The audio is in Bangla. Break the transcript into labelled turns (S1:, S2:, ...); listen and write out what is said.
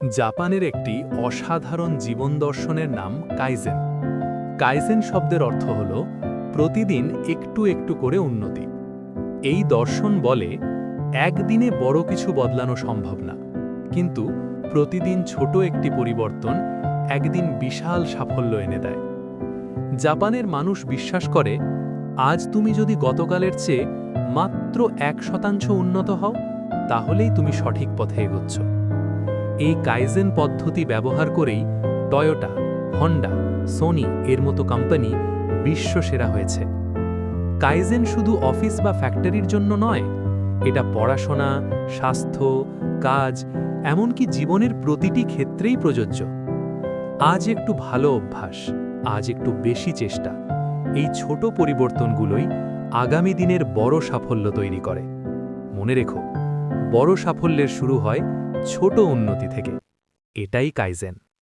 S1: জাপানের একটি অসাধারণ জীবন দর্শনের নাম কাইজেন। কাইজেন শব্দের অর্থ হল প্রতিদিন একটু একটু করে উন্নতি। এই দর্শন বলে একদিনে বড় কিছু বদলানো সম্ভব না, কিন্তু প্রতিদিন ছোট একটি পরিবর্তন একদিন বিশাল সাফল্য এনে দেয়। জাপানের মানুষ বিশ্বাস করে, আজ তুমি যদি গতকালের চেয়ে মাত্র 1% উন্নত হও, তাহলেই তুমি সঠিক পথে এগোচ্ছ। এই কাইজেন পদ্ধতি ব্যবহার করেই টয়োটা, হন্ডা, সোনি এর মতো কোম্পানি বিশ্বসেরা হয়েছে। কাইজেন শুধু অফিস বা ফ্যাক্টরির জন্য নয়, এটা পড়াশোনা, স্বাস্থ্য, কাজ, এমনকি জীবনের প্রতিটি ক্ষেত্রেই প্রযোজ্য। আজ একটু ভালো অভ্যাস, আজ একটু বেশি চেষ্টা, এই ছোট পরিবর্তনগুলোই আগামী দিনের বড় সাফল্য তৈরি করে। মনে রেখো, বড় সাফল্যের শুরু হয় ছোট উন্নতি থেকে। এটাই কাইজেন।